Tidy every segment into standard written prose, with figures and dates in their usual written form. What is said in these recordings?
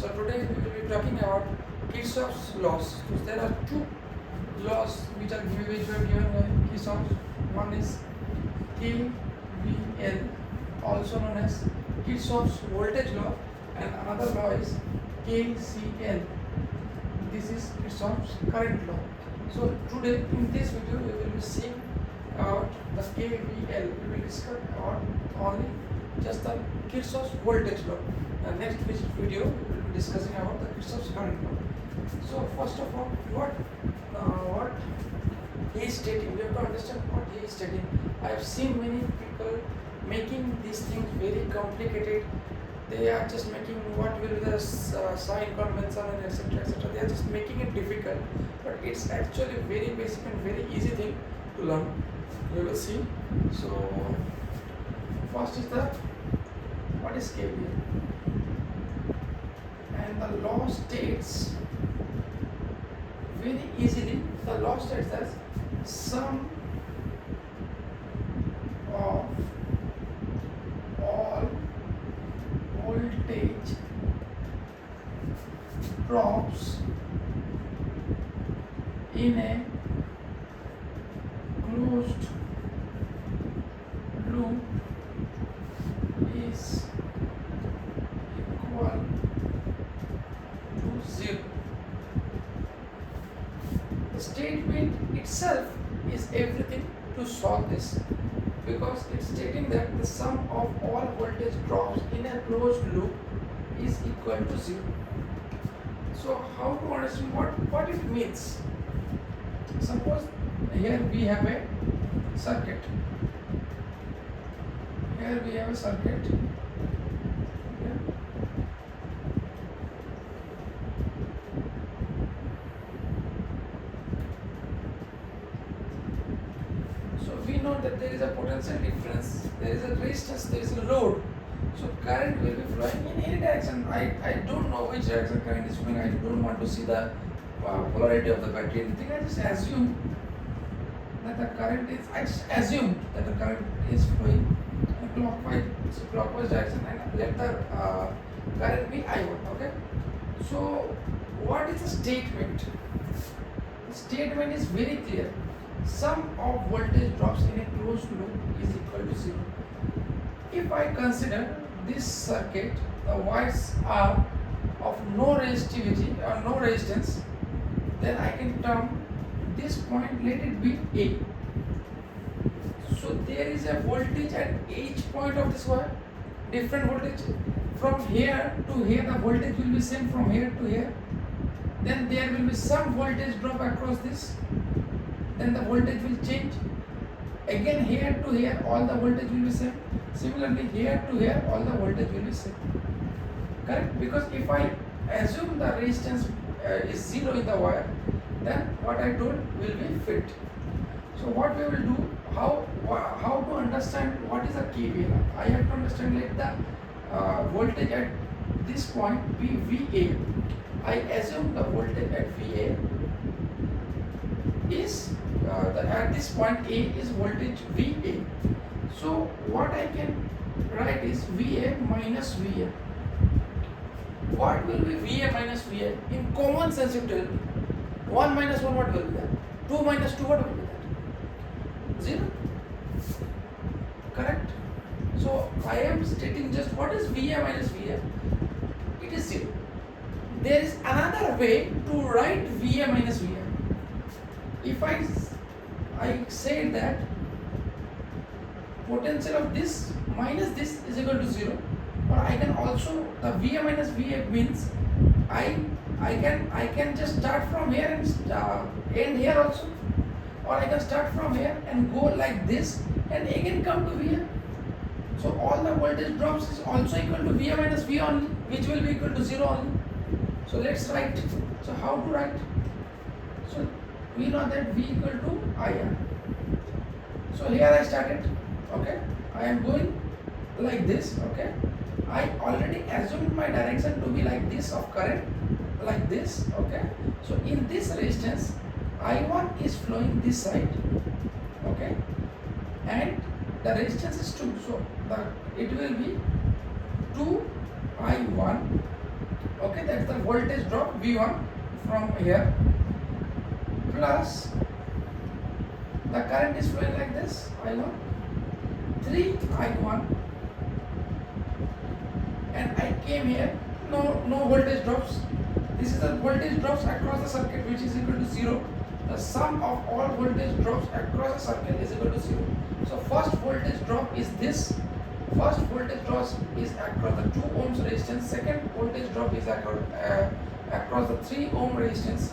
So today we will be talking about Kirchhoff's laws. So there are two laws which were given by Kirchhoff. One is KVL, also known as Kirchhoff's voltage law, and another law is KCL. This is Kirchhoff's current law. So today in this video we will be seeing about the KVL. We will discuss about only just the Kirchhoff's voltage law. And next video we will be discussing about the Kirchhoff's current law. So first of all, what he is stating, we have to understand what he is stating. I have seen many people making these things very complicated. They are just making what will be the sign convention and etc. etc. They are just making it difficult, but it's actually very basic and very easy thing to learn. We will see. So first is what is KVL, and the law states very easily. The law states that sum of all voltage drops in a closed loop is equal to 0. The statement itself is everything to solve this, because it's stating that the sum of all voltage drops in a closed loop is equal to 0. So how to understand what it means? Suppose here we have a circuit. Here we have a circuit. Okay. So we know that there is a potential difference, there is a resistance, there is a load. So current will be flowing in any direction. I don't know which direction current is flowing. I don't want to see the polarity of the battery. Anything. I just assume that the current is. I just assumed that the current is flowing in clockwise direction, and let the current be I1. Okay. So what is the statement? The statement is very clear. Sum of voltage drops in a closed loop is equal to 0. If I consider this circuit, the wires are of no resistivity or no resistance, then I can term this point, let it be A. So there is a voltage at each point of this wire, different voltage. From here to here, the voltage will be same from here to here. Then there will be some voltage drop across this. Then the voltage will change. Again here to here, all the voltage will be same. Similarly here to here, all the voltage will be same. Correct? Because if I assume the resistance is 0 in the wire, then what I told will be fit. So what we will do, how to understand what is a KVL? I have to understand, let the voltage at this point be VA. I assume the voltage at VA is at this point A is voltage VA. So what I can write is VA minus VA. What will be VA minus VA? In common sense you tell me. 1 minus 1 what will be that? 2 minus 2 what will be that? 0. Correct? So I am stating just what is VA minus VA? It is 0. There is another way to write VA minus VA. If I say that potential of this minus this is equal to 0, or I can also, the VA minus VA means I can just start from here and end here also, or I can start from here and go like this and again come to VA. So all the voltage drops is also equal to VA minus V only, which will be equal to 0 only. So let's write. So how to write? So we know that V equal to IR. So here I started. Okay, I am going like this. Okay, I already assumed my direction to be like this of current, like this. Okay, so in this resistance, I1 is flowing this side. Okay, and the resistance is 2. So it will be 2I1. Okay. Okay, that's the voltage drop V1 from here, plus the current is flowing like this, I1, 3I1, and I came here, no voltage drops. This is the voltage drops across the circuit, which is equal to 0. The sum of all voltage drops across the circuit is equal to 0. So first voltage drop is this. First voltage drop is across the 2 ohms resistance. Second voltage drop is across the 3 ohm resistance.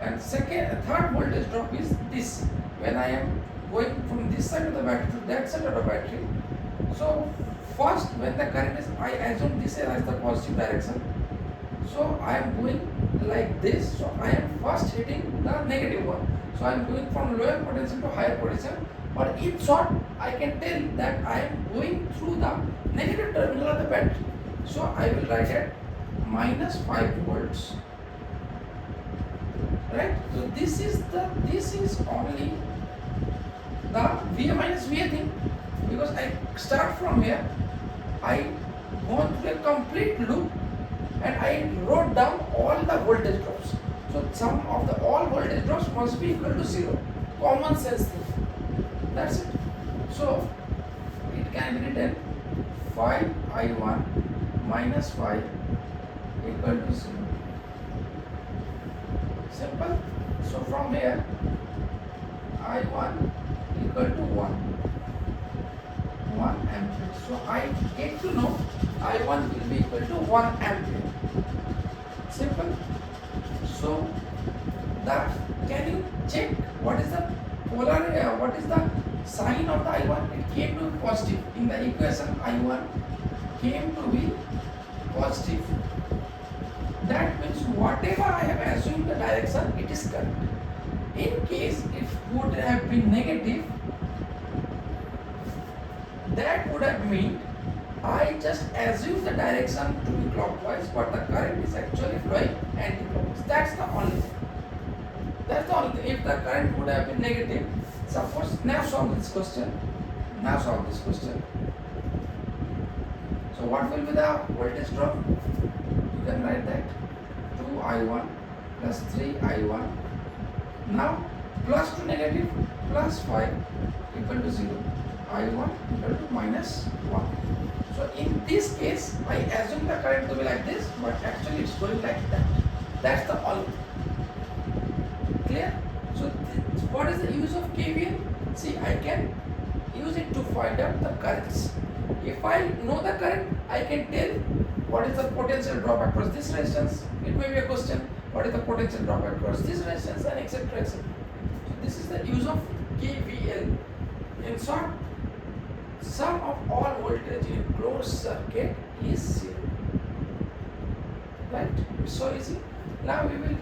And third voltage drop is this. When I am going from this side of the battery to that side of the battery. So first, when the current is, I assume this as the positive direction. So I am going like this. So I am first hitting the negative one. So I am going from lower potential to higher potential. But in short, I can tell that I am going through the negative terminal of the battery. So I will write it minus 5 volts. Right? So this is only the VA minus VA thing, because I start from here, I gone through a complete loop and I wrote down all the voltage drops. So sum of the all voltage drops must be equal to 0. Common sense thing. That's it. So it can be written 5I1 minus 5 equal to 0. Simple. So from here, I1 equal to 1 ampere. So I get to know I1 will be equal to 1 ampere. Simple. So can you check what is the what is the sign of the I1? It came to be positive. In the equation, I1 came to be positive. That means whatever I have assumed the direction, it is correct. In case it would have been negative, that would have meant I just assumed the direction to be clockwise, but the current is actually flowing anti-clockwise. That's the only thing. That's the only thing. If the current would have been negative, suppose, now solve this question. So what will be the voltage drop? You can write that 2I1 plus 3I1. Now plus to negative plus 5 equal to 0. I1 equal to minus 1. So in this case, I assume the current to be like this, but actually it's going like that. That's the all. Clear? So what is the use of KVL? See, I can use it to find out the currents. If I know the current, I can tell what is the potential drop across this resistance. It may be a question. What is the potential drop across this resistance, and etc. etc. So this is the use of KVL. In short, sum of all voltage in a closed circuit is 0. Right? It's so easy. Now we will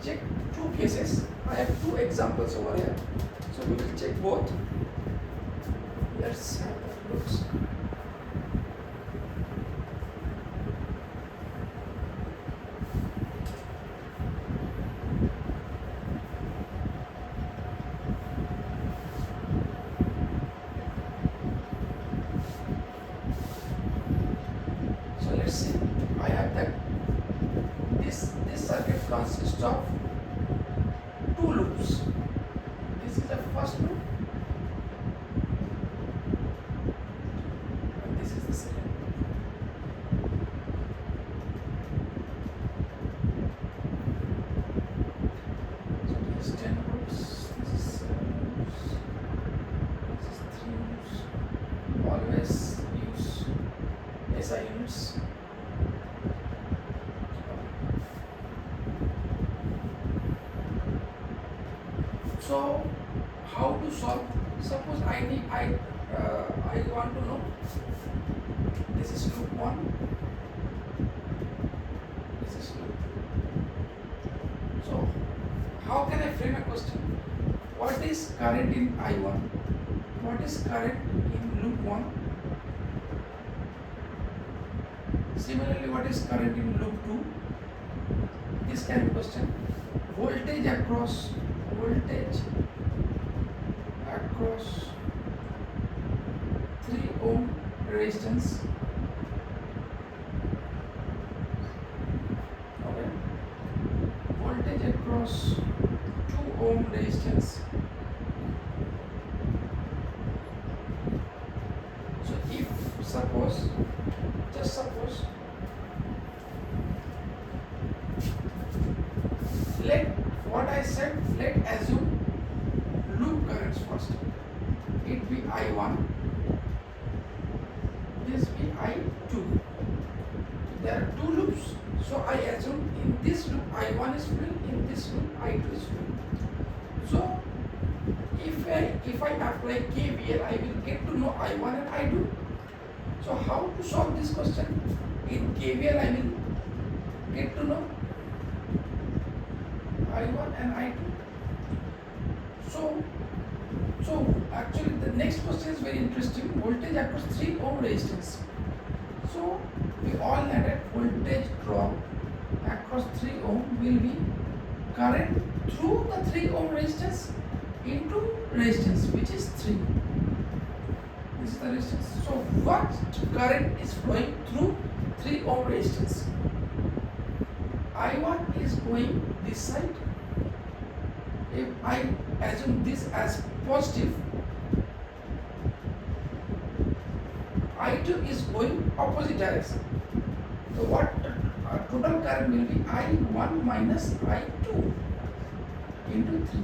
check 2 cases. I have 2 examples over here. So we will check both. Let's have a look. So let's see. I have that this circuit consists of 2 loops. This is the first loop and this is the second loop. So this is 10 loops, this is 7 loops, this is 3 loops. Always use SI units. So how to solve? Suppose I want to know, this is loop 1, this is loop 2. So how can I frame a question? What is current in I1? What is current in loop 1? Similarly, what is current in loop 2? This kind of question. Voltage across 3 ohm resistance. across 2 ohm resistance. So if suppose, just suppose, let what I said, let assume loop currents first. It be I1, this be I2. There are 2 loops, so I assume in this loop I1 is flowing, in this loop I2 is flowing. So if I apply KVL, I will get to know I1 and I2. So how to solve this question? In KVL I will get to know I1 and I2. So actually the next question is very interesting. Voltage across 3 ohm resistance. So we all know that voltage drop across 3 ohm will be current through the 3 ohm resistance into resistance, which is 3. This is the resistance. So what current is flowing through 3 ohm resistance? I1 is going this side. If I assume this as positive, I2 is going opposite direction. So what total current will be I1 minus I2 into 3.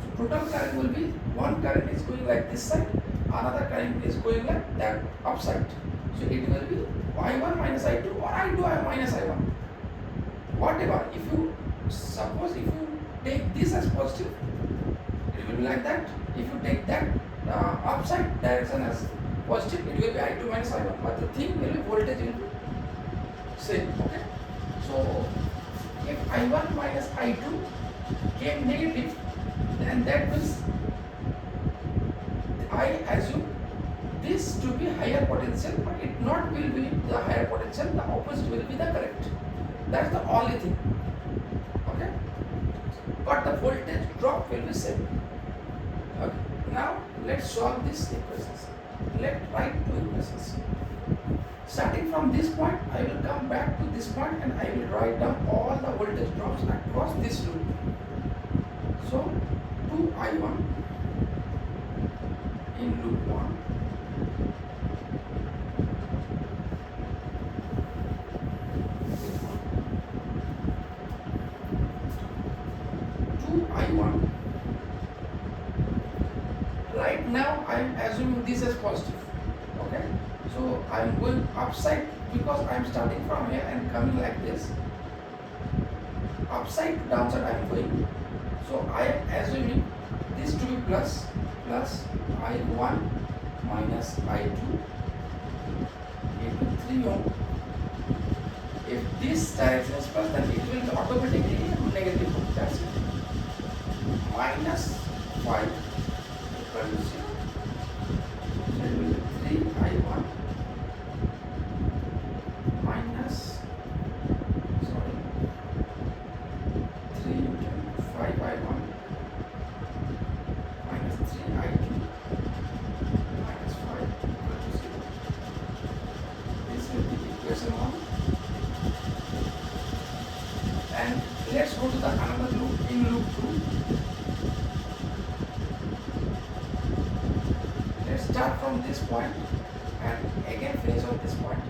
So total current will be, one current is going like this side, another current is going like that upside. So it will be I1 minus I2 or I2 minus I1. Whatever, if you suppose if you take this as positive, it will be like that. If you take that upside direction as positive, it will be I2 minus I1. But the thing will be voltage will be same. Okay. So if I1 minus I2 came negative, then that means I assume this to be higher potential, but it not will be the higher potential. The opposite will be the correct. That's the only thing. Okay. But the voltage drop will be same. Okay. Now let's solve these equations. Let's write 2 equations. Starting from this point, I will come back to this point and I will write down all the voltage drops across this loop. So 2I1 in loop 1 2I1. Right now I am assuming this as positive. Okay, so I am going upside because I am starting from here and coming like this. Upside to downside I am going. So I am assuming this to be plus I1 minus I2 into 3 ohm. If this direction is plus, then it will be automatically negative. That's it. Minus 5 equal to 0. So it will be 3I1 minus 3 into 5I1 minus 3I2 minus 5 equal to 0. This will be equation 1. And let's go to the another loop in loop 2. Let's start from this point and again finish on this point.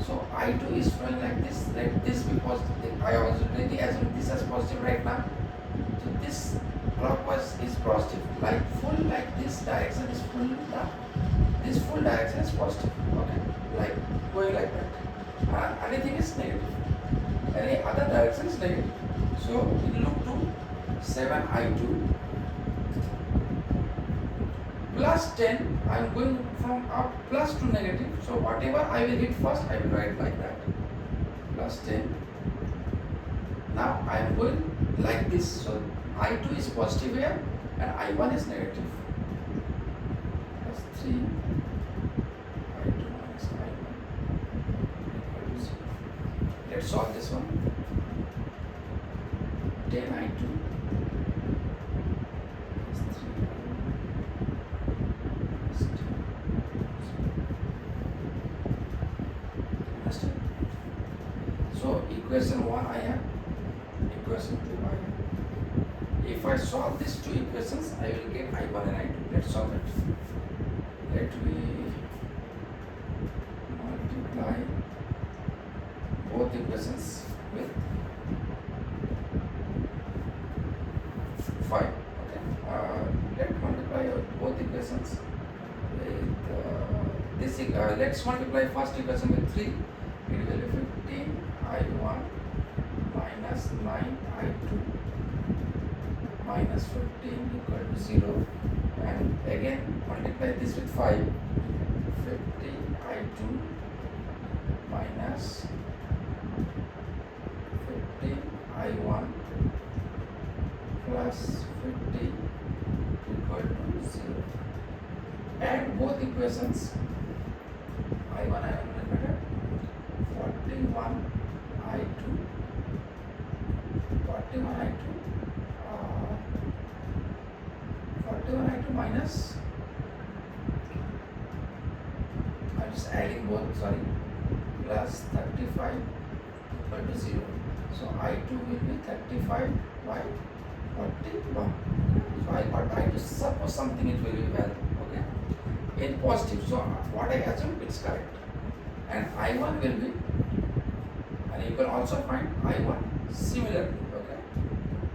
So I2 is flowing like this. Let this be positive. I already assume this as positive right now. So this clockwise is positive. Like full, like this direction is full. This full direction is positive. Okay, like going like that. Anything is negative. Any other direction is negative. So in loop 2, 7I2 plus 10. I am going from up plus to negative. So whatever I will hit first, I will write like that. Plus 10. Now I am going like this. So I2 is positive here and I1 is negative. Plus 3 I2 minus I1 equal to 0. Let's solve this one. 10I2 plus 3 So equation 1 I have equation to I. If I solve these two equations, I will get I1 and I2. Let's solve it. Let me multiply both equations with 5. Okay. Let's multiply both equations with this. Let's multiply first equation with 3. It will be 15 I1 minus 9 I2 minus 15 equal to 0. And again multiply this with 5. 15 I2 minus 15 I1 plus 50 equal to 0. Add both equations. I1 will better. 41 I2 minus, I'm just adding both, sorry, plus 35 equal to 0. So I2 will be 35 by 41. So I got I2, suppose something it will be value, okay, in positive. So what I assume it's correct. And I1 will be, and you can also find I1 similarly, okay.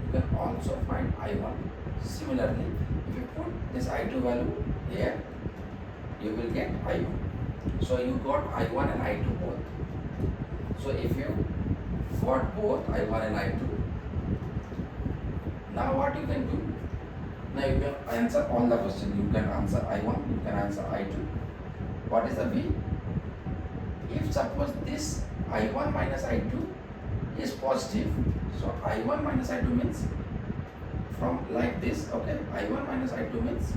You can also find I1 similarly. If you put this I2 value here, you will get I1. So you got I1 and I2 both. So if you got both I1 and I2, now what you can do? Now you can answer all the questions. You can answer I1, you can answer I2. What is the B? If suppose this I1 minus I2 is positive, so I1 minus I2 means from like this, okay, I1 minus I2 means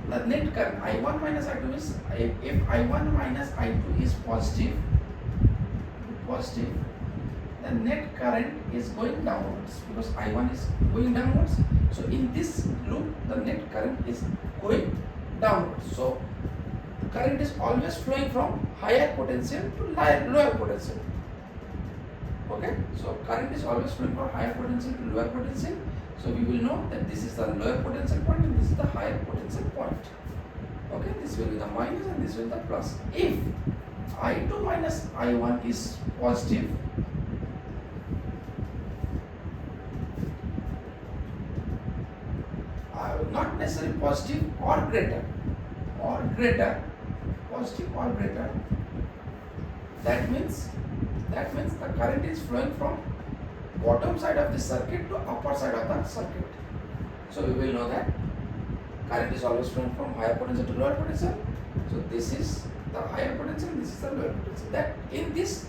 the net current. I1 minus I2 means if I1 minus I2 is positive, the net current is going downwards because I1 is going downwards. So in this loop, the net current is going downwards. So current is always flowing from higher potential to lower potential. Okay, so current is always flowing from higher potential to lower potential. So we will know that this is the lower potential point and this is the higher potential point. Okay, this will be the minus and this will be the plus. If I2 minus I1 is positive, not necessarily positive or greater, positive or greater, that means the current is flowing from bottom side of the circuit to upper side of the circuit. So we will know that current is always flowing from higher potential to lower potential. So this is the higher potential, this is the lower potential. That in this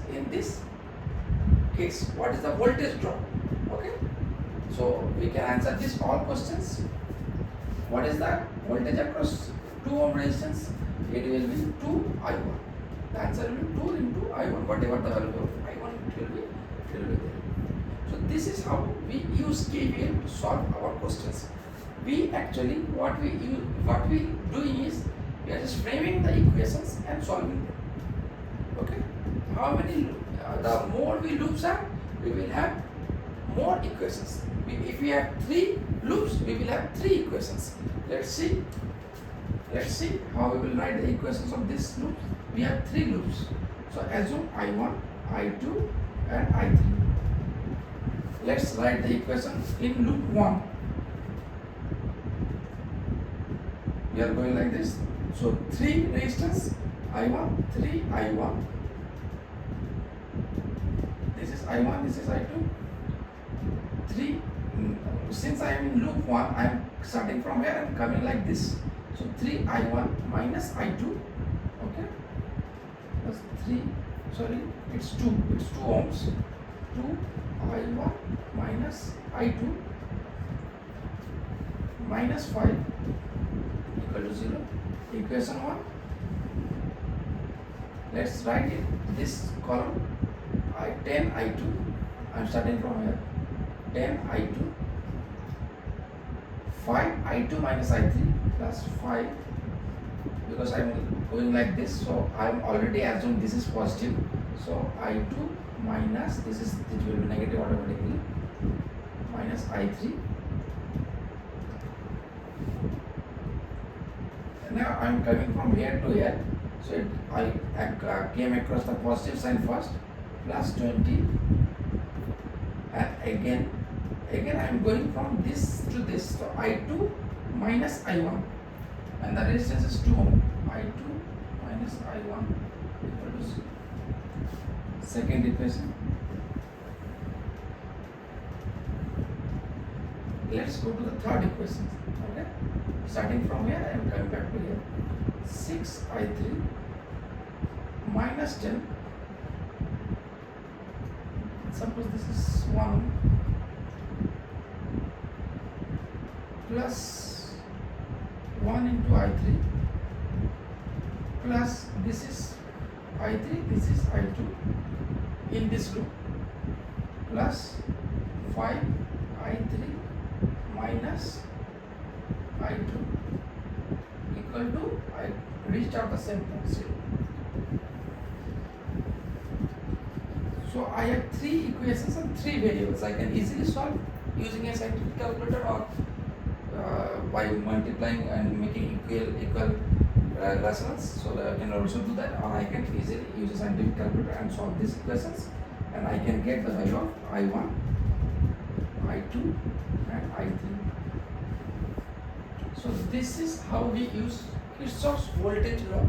case, what is the voltage drop? Okay, so we can answer this all questions. What is the voltage across 2 ohm resistance? It will be 2 I1. The answer will be 2 into I1. Whatever the value of I1 it will be there. So this is how we use KVL to solve our questions. We actually what we doing is we are just framing the equations and solving them. Okay. How many the more we loops have, we will have more equations. If we have 3 loops, we will have 3 equations. Let's see how we will write the equations of this loop. We have 3 loops. So assume I1, I2 and I3. Let's write the equation in loop 1. We are going like this. So 3 resistance I1, 3 I1. This is I1, this is I2. 3. Since I am in loop 1, I am starting from here and coming like this. So 3 I1 minus I2. Okay. Plus 3. Sorry, it's 2 ohms. 2 I1 minus I2 minus 5 equal to 0. Equation 1. Let's write it. This column 10 I2. I am starting from here. 10 I2, 5 I2 minus I3 plus 5, because I am going like this, so I'm already assumed this is positive, so I2 minus this will be negative automatically, minus I3. Now I'm coming from here to here, so I came across the positive sign first, plus 20, and again I'm going from this to this, so I2 minus I1, and the resistance is 2 ohm. I2 minus I1 equal to 0. Second equation. Let's go to the third equation. Okay, starting from here I am coming back to here. 6I3 minus 10. Suppose this is 1 plus 1 into I3 plus this is I3, this is I2 in this group, plus 5I3 minus I2 equal to, I reached out the same point, 0. So I have 3 equations and 3 variables. I can easily solve using a scientific calculator or by multiplying and making equal resonance. So I can also do that, or I can easily use a scientific calculator and solve these equations, and I can get the value of I1, I2 and I3. So this is how we use Kirchhoff's voltage law.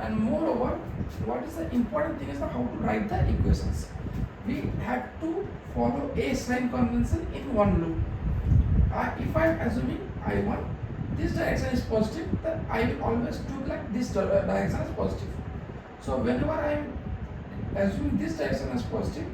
And moreover, what is the important thing is how to write the equations. We have to follow a sign convention in one loop. If I am assuming I1, this direction is positive, then I will always do like this direction is positive. So whenever I am assuming this direction is positive,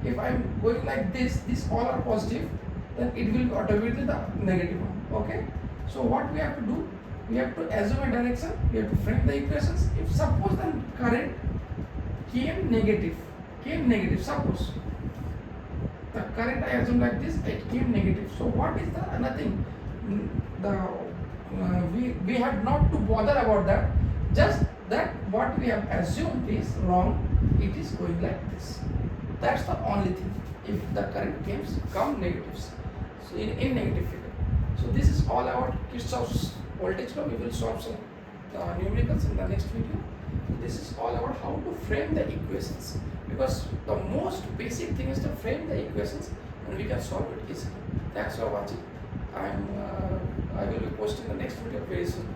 if I am going like this all are positive, then it will be automatically the negative one. Okay. So what we have to do? We have to assume a direction. We have to frame the equations. If suppose the current came negative. Suppose the current I assume like this, it came negative. So what is the nothing? We have not to bother about that. Just that what we have assumed is wrong. It is going like this. That's the only thing. If the current come negatives, so in negative figure. So this is all about Kirchhoff's voltage law. We will solve some numericals in the next video. This is all about how to frame the equations, because the most basic thing is to frame the equations and we can solve it easily. Thanks for watching. I will be posting the next video very soon.